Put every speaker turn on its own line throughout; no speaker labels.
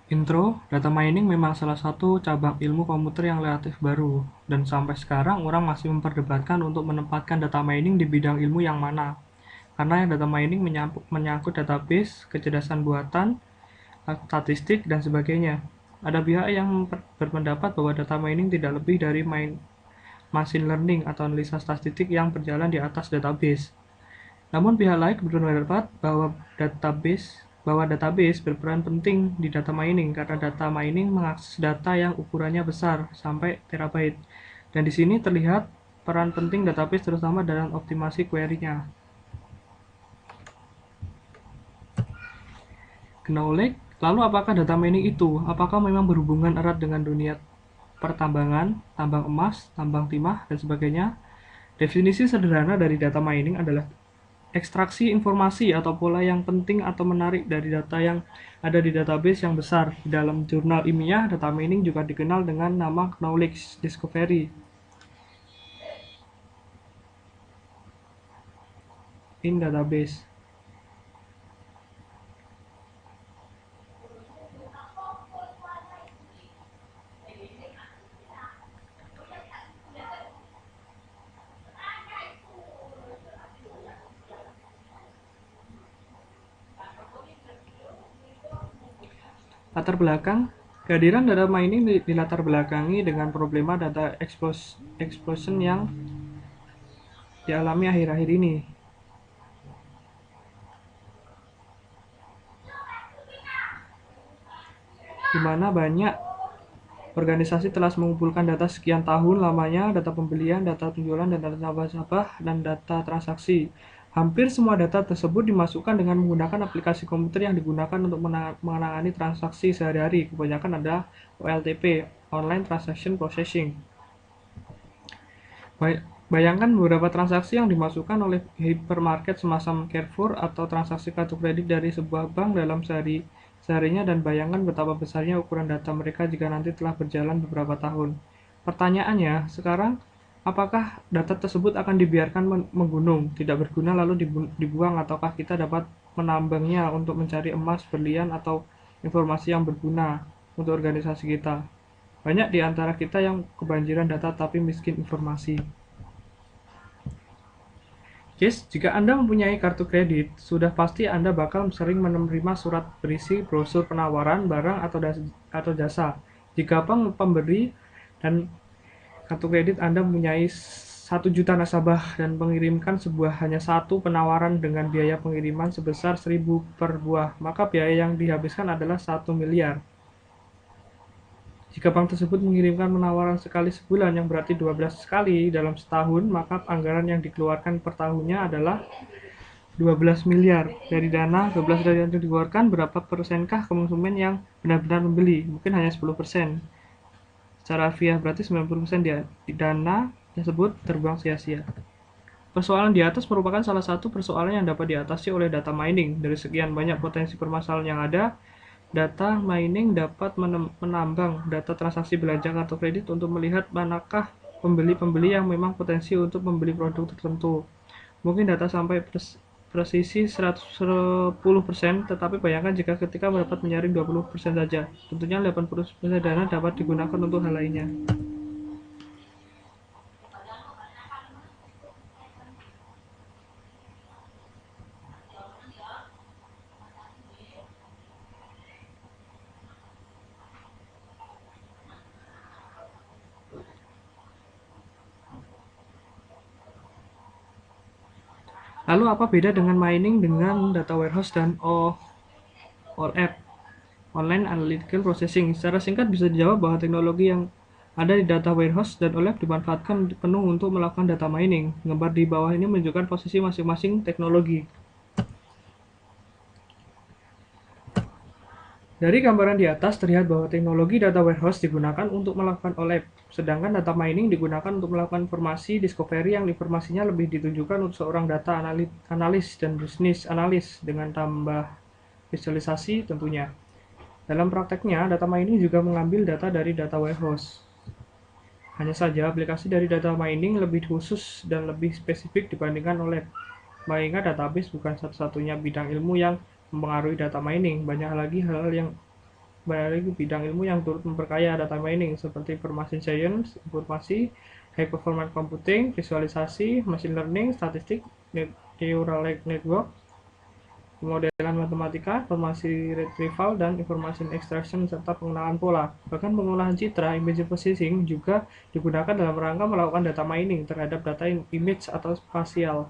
Intro, data mining memang salah satu cabang ilmu komputer yang relatif baru, dan sampai sekarang orang masih memperdebatkan untuk menempatkan data mining di bidang ilmu yang mana. Karena data mining menyangkut database, kecerdasan buatan, statistik, dan sebagainya. Ada pihak yang berpendapat bahwa data mining tidak lebih dari machine learning atau analisa statistik yang berjalan di atas database. Namun pihak lain berpendapat bahwa database berperan penting di data mining karena data mining mengakses data yang ukurannya besar sampai terabyte. Dan di sini terlihat peran penting database terutama dalam optimasi query-nya. Knowledge, lalu apakah data mining itu? Apakah memang berhubungan erat dengan dunia pertambangan, tambang emas, tambang timah, dan sebagainya? Definisi sederhana dari data mining adalah ekstraksi informasi atau pola yang penting atau menarik dari data yang ada di database yang besar. Di dalam jurnal ilmiah, data mining juga dikenal dengan nama knowledge discovery in database. Latar belakang, kehadiran data mining dilatar belakangi dengan problema data explosion yang dialami akhir-akhir ini, di mana banyak organisasi telah mengumpulkan data sekian tahun lamanya, data pembelian, data penjualan, dan data nasabah, dan data transaksi. Hampir semua data tersebut dimasukkan dengan menggunakan aplikasi komputer yang digunakan untuk menangani transaksi sehari-hari. Kebanyakan ada OLTP, Online Transaction Processing. Bayangkan beberapa transaksi yang dimasukkan oleh hypermarket semacam Carrefour atau transaksi kartu kredit dari sebuah bank dalam seharinya, dan bayangkan betapa besarnya ukuran data mereka jika nanti telah berjalan beberapa tahun. Pertanyaannya, sekarang, apakah data tersebut akan dibiarkan menggunung, tidak berguna lalu dibuang, ataukah kita dapat menambangnya untuk mencari emas, berlian, atau informasi yang berguna untuk organisasi kita? Banyak di antara kita yang kebanjiran data tapi miskin informasi. Yes, jika Anda mempunyai kartu kredit, sudah pasti Anda bakal sering menerima surat berisi brosur penawaran barang atau jasa. Jika pemberi dan kartu kredit Anda mempunyai 1 juta nasabah dan mengirimkan hanya satu penawaran dengan biaya pengiriman sebesar 1.000 per buah, maka biaya yang dihabiskan adalah 1 miliar. Jika bank tersebut mengirimkan penawaran sekali sebulan yang berarti 12 kali dalam setahun, maka anggaran yang dikeluarkan per tahunnya adalah 12 miliar. Dari dana 12 dari yang dikeluarkan, berapa persenkah konsumen yang benar-benar membeli? Mungkin hanya 10%. Secara harfiah berarti 90% di dana tersebut terbuang sia-sia. Persoalan di atas merupakan salah satu persoalan yang dapat diatasi oleh data mining. Dari sekian banyak potensi permasalahan yang ada, data mining dapat menambang data transaksi belanja kartu kredit untuk melihat manakah pembeli-pembeli yang memang potensi untuk membeli produk tertentu. Mungkin data sampai presisi 110%, tetapi bayangkan jika ketika dapat menyaring 20% saja. Tentunya 80% dana dapat digunakan untuk hal lainnya. Lalu apa beda dengan mining dengan data warehouse dan OLAP, Online Analytical Processing? Secara singkat bisa dijawab bahwa teknologi yang ada di data warehouse dan OLAP dimanfaatkan penuh untuk melakukan data mining. Gambar di bawah ini menunjukkan posisi masing-masing teknologi. Dari gambaran di atas terlihat bahwa teknologi data warehouse digunakan untuk melakukan OLAP, sedangkan data mining digunakan untuk melakukan informasi discovery yang informasinya lebih ditunjukkan untuk seorang data analis dan bisnis analis dengan tambah visualisasi tentunya. Dalam prakteknya, data mining juga mengambil data dari data warehouse. Hanya saja, aplikasi dari data mining lebih khusus dan lebih spesifik dibandingkan OLAP. Mengingat database bukan satu-satunya bidang ilmu yang mempengaruhi data mining, banyak lagi hal yang kembali lagi bidang ilmu yang turut memperkaya data mining seperti information science, informasi, high performance computing, visualisasi, machine learning, statistik, neural network, pemodelan matematika, informasi retrieval, dan information extraction, serta pengenalan pola. Bahkan pengolahan citra, image processing, juga digunakan dalam rangka melakukan data mining terhadap data image atau spasial.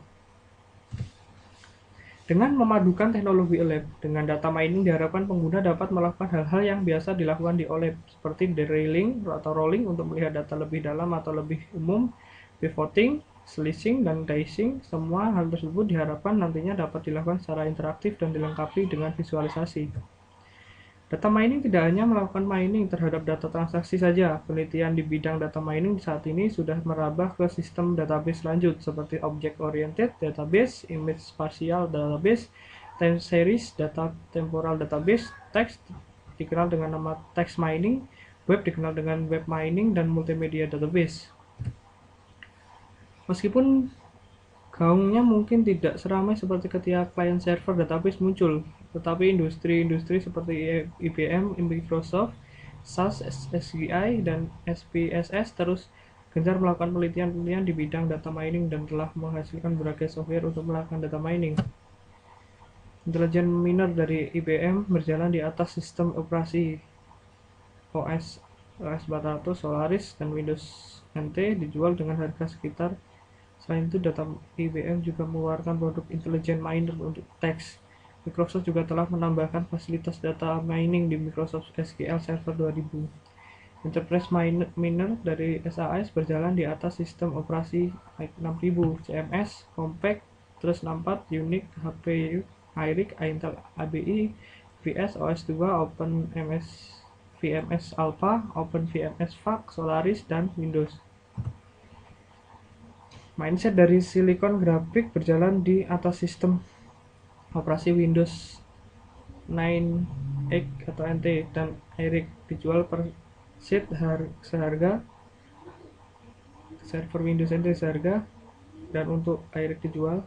Dengan memadukan teknologi OLED dengan data mining, diharapkan pengguna dapat melakukan hal-hal yang biasa dilakukan di OLED, seperti derailing atau rolling untuk melihat data lebih dalam atau lebih umum, pivoting, slicing, dan dicing. Semua hal tersebut diharapkan nantinya dapat dilakukan secara interaktif dan dilengkapi dengan visualisasi. Data mining tidak hanya melakukan mining terhadap data transaksi saja. Penelitian di bidang data mining saat ini sudah merambah ke sistem database lanjut seperti object-oriented database, image spatial database, time series data temporal database, text dikenal dengan nama text mining, web dikenal dengan web mining, dan multimedia database. Meskipun gaungnya mungkin tidak seramai seperti ketika client-server database muncul, tetapi industri-industri seperti IBM, Microsoft, SAS, SGI, dan SPSS terus gencar melakukan penelitian-penelitian di bidang data mining dan telah menghasilkan berbagai software untuk melakukan data mining. Intelijen miner dari IBM berjalan di atas sistem operasi OS 400, Solaris, dan Windows NT dijual dengan harga sekitar. Selain itu, data IBM juga mengeluarkan produk intelijen miner untuk teks. Microsoft juga telah menambahkan fasilitas data mining di Microsoft SQL Server 2000. Enterprise Miner dari SAS berjalan di atas sistem operasi x6000, CMS, Compact, Trust64, Unix, HP, IRIC, Intel ABI, VS, OS2, OpenVMS, VMS Alpha, OpenVMS VAC, Solaris, dan Windows. Mindset dari Silicon Graphics berjalan di atas sistem operasi Windows 9X atau NT, dan IRIC dijual per seat seharga, server Windows NT seharga, dan untuk IRIC dijual.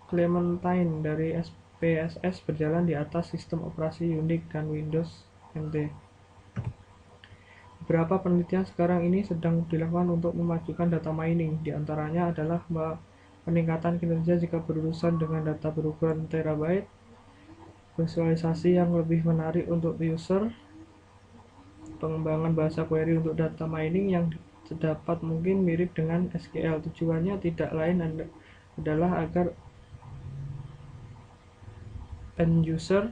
Clementine dari SPSS berjalan di atas sistem operasi Unix dan Windows NT. Beberapa penelitian sekarang ini sedang dilakukan untuk memajukan data mining. Di antaranya adalah peningkatan kinerja jika berurusan dengan data berukuran terabyte, visualisasi yang lebih menarik untuk user, pengembangan bahasa query untuk data mining yang sedapat mungkin mirip dengan SQL. Tujuannya tidak lain adalah agar end user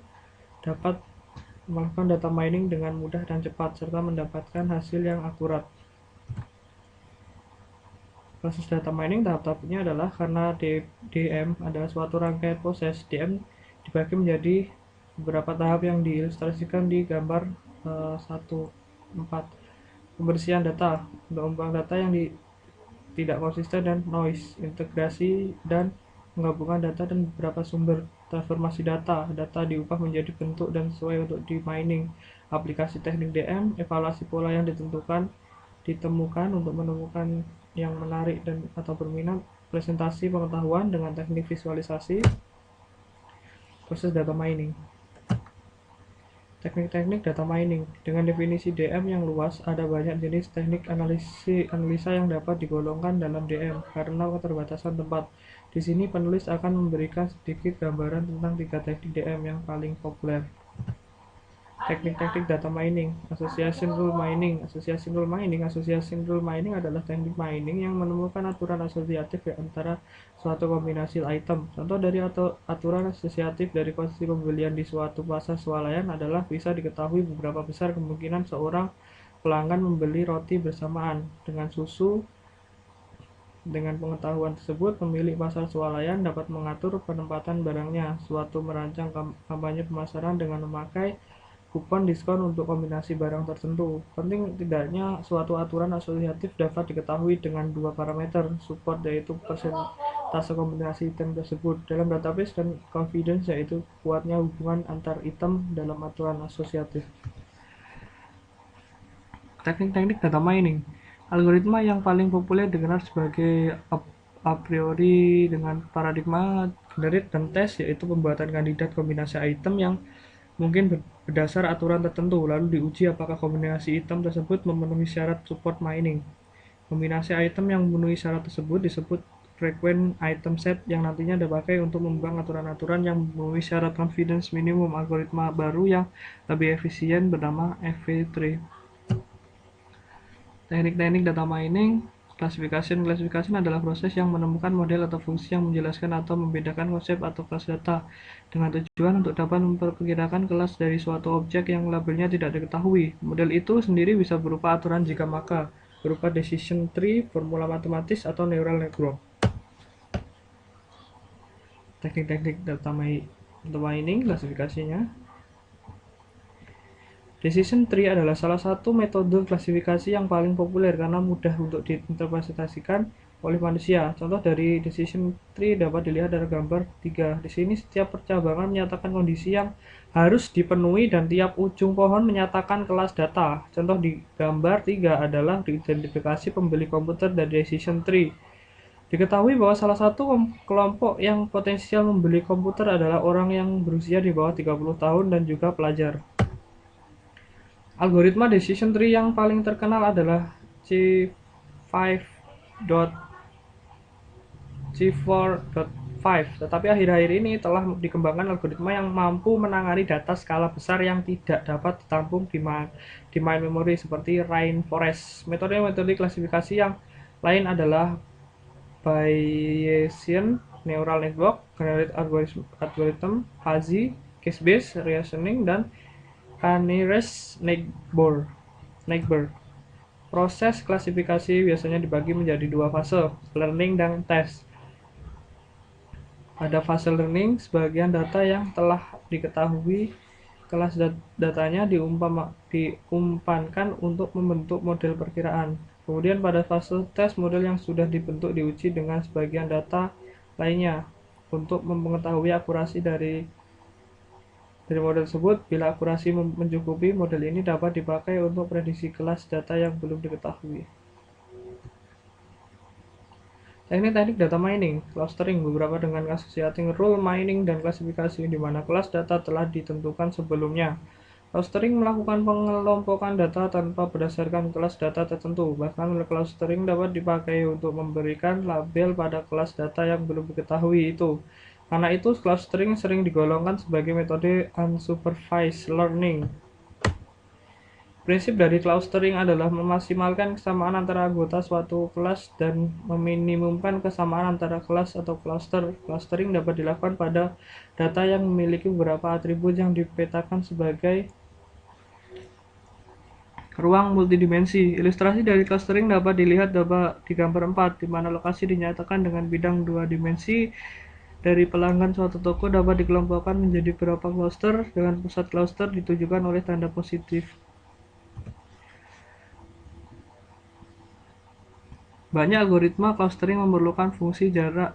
dapat melakukan data mining dengan mudah dan cepat, serta mendapatkan hasil yang akurat. Proses data mining tahap-tahapnya adalah karena DM adalah suatu rangkaian proses. DM dibagi menjadi beberapa tahap yang diilustrasikan di gambar 1.4. Pembersihan data, mengumpulkan data yang tidak konsisten dan noise, integrasi dan menggabungkan data dan beberapa sumber, transformasi data, data diubah menjadi bentuk dan sesuai untuk di mining, aplikasi teknik DM, evaluasi pola yang ditemukan untuk menemukan yang menarik dan atau berminat, presentasi pengetahuan dengan teknik visualisasi, proses data mining. Teknik-teknik data mining. Dengan definisi DM yang luas, ada banyak jenis teknik analisa yang dapat digolongkan dalam DM karena keterbatasan tempat. Di sini penulis akan memberikan sedikit gambaran tentang 3 teknik DM yang paling populer. Teknik-teknik data mining. Association rule mining. Association rule mining. Association rule mining adalah teknik mining yang menemukan aturan asosiatif antara suatu kombinasi item. Contoh dari aturan asosiatif dari kondisi pembelian di suatu pasar swalayan adalah bisa diketahui beberapa besar kemungkinan seorang pelanggan membeli roti bersamaan dengan susu. Dengan pengetahuan tersebut, pemilik pasar swalayan dapat mengatur penempatan barangnya. Suatu merancang kampanye pemasaran dengan memakai kupon diskon untuk kombinasi barang tertentu. Penting tidaknya suatu aturan asosiatif dapat diketahui dengan 2 parameter support, yaitu persentase kombinasi item tersebut dalam database, dan confidence, yaitu kuatnya hubungan antar item dalam aturan asosiatif. Teknik-teknik data mining. Algoritma yang paling populer dikenal sebagai a priori dengan paradigma Generate dan test yaitu pembuatan kandidat kombinasi item yang mungkin berdasar aturan tertentu, lalu diuji apakah kombinasi item tersebut memenuhi syarat support mining. Kombinasi item yang memenuhi syarat tersebut disebut frequent item set yang nantinya dipakai untuk membuang aturan-aturan yang memenuhi syarat confidence minimum. Algoritma baru yang lebih efisien bernama FV3. Teknik-teknik data mining. Klasifikasi adalah proses yang menemukan model atau fungsi yang menjelaskan atau membedakan konsep atau kelas data dengan tujuan untuk dapat memperkirakan kelas dari suatu objek yang labelnya tidak diketahui. Model itu sendiri bisa berupa aturan jika maka, berupa decision tree, formula matematis, atau neural network. Teknik-teknik data mining, klasifikasinya. Decision tree adalah salah satu metode klasifikasi yang paling populer karena mudah untuk diinterpretasikan oleh manusia. Contoh dari decision tree dapat dilihat dari gambar 3. Di sini setiap percabangan menyatakan kondisi yang harus dipenuhi dan tiap ujung pohon menyatakan kelas data. Contoh di gambar 3 adalah identifikasi pembeli komputer dari decision tree. Diketahui bahwa salah satu kelompok yang potensial membeli komputer adalah orang yang berusia di bawah 30 tahun dan juga pelajar. Algoritma decision tree yang paling terkenal adalah C4.5, tetapi akhir-akhir ini telah dikembangkan algoritma yang mampu menangani data skala besar yang tidak dapat ditampung di main memory seperti rainforest. Metode-metode klasifikasi yang lain adalah Bayesian neural network, generate algorithm, fuzzy, case-based reasoning, dan Nearest neighbor. Proses klasifikasi biasanya dibagi menjadi dua fase, learning dan test. Pada fase learning, sebagian data yang telah diketahui kelas datanya diumpankan untuk membentuk model perkiraan. Kemudian pada fase test, model yang sudah dibentuk diuji dengan sebagian data lainnya untuk mengetahui akurasi dari model tersebut. Bila akurasi mencukupi, model ini dapat dipakai untuk prediksi kelas data yang belum diketahui. Teknik-teknik data mining, clustering, beberapa dengan associating rule mining dan klasifikasi di mana kelas data telah ditentukan sebelumnya. Clustering melakukan pengelompokan data tanpa berdasarkan kelas data tertentu. Bahkan clustering dapat dipakai untuk memberikan label pada kelas data yang belum diketahui itu. Karena itu, clustering sering digolongkan sebagai metode unsupervised learning. Prinsip dari clustering adalah memaksimalkan kesamaan antara anggota suatu kelas dan meminimumkan kesamaan antara kelas atau cluster. Clustering dapat dilakukan pada data yang memiliki beberapa atribut yang dipetakan sebagai ruang multidimensi. Ilustrasi dari clustering dapat dilihat di gambar 4, di mana lokasi dinyatakan dengan bidang 2 dimensi. Dari pelanggan suatu toko dapat dikelompokkan menjadi beberapa cluster dengan pusat cluster ditujukan oleh tanda positif. Banyak algoritma clustering memerlukan fungsi jarak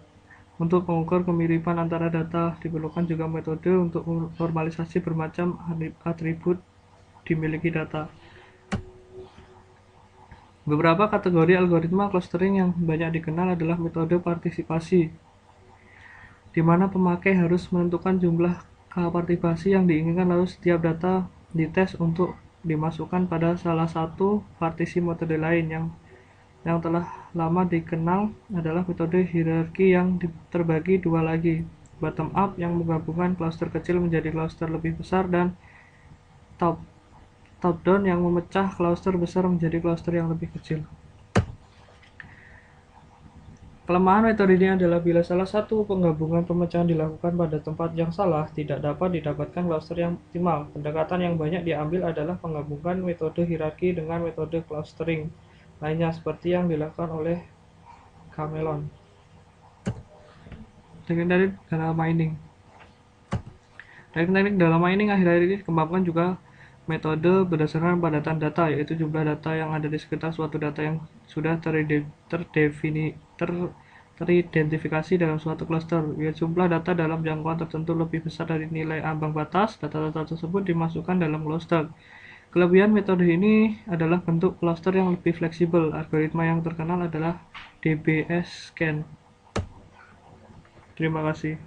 untuk mengukur kemiripan antara data. Diperlukan juga metode untuk normalisasi bermacam atribut dimiliki data. Beberapa kategori algoritma clustering yang banyak dikenal adalah metode partisipasi, di mana pemakai harus menentukan jumlah partisipasi yang diinginkan, lalu setiap data dites untuk dimasukkan pada salah satu partisi. Metode lain yang telah lama dikenal adalah metode hierarki yang terbagi dua lagi, bottom up yang menggabungkan cluster kecil menjadi cluster lebih besar, dan top down yang memecah cluster besar menjadi cluster yang lebih kecil. Kelemahan metode ini adalah bila salah satu penggabungan pemecahan dilakukan pada tempat yang salah, tidak dapat didapatkan cluster yang optimal. Pendekatan yang banyak diambil adalah penggabungan metode hierarki dengan metode clustering lainnya seperti yang dilakukan oleh Camelon. Teknik data mining. Teknik data mining akhir-akhir ini dikembangkan juga metode berdasarkan padatan data, yaitu jumlah data yang ada di sekitar suatu data yang sudah teridentifikasi dalam suatu cluster. Bila jumlah data dalam jangkauan tertentu lebih besar dari nilai ambang batas, data-data tersebut dimasukkan dalam cluster. Kelebihan metode ini adalah bentuk cluster yang lebih fleksibel. Algoritma yang terkenal adalah DBSCAN. Terima kasih.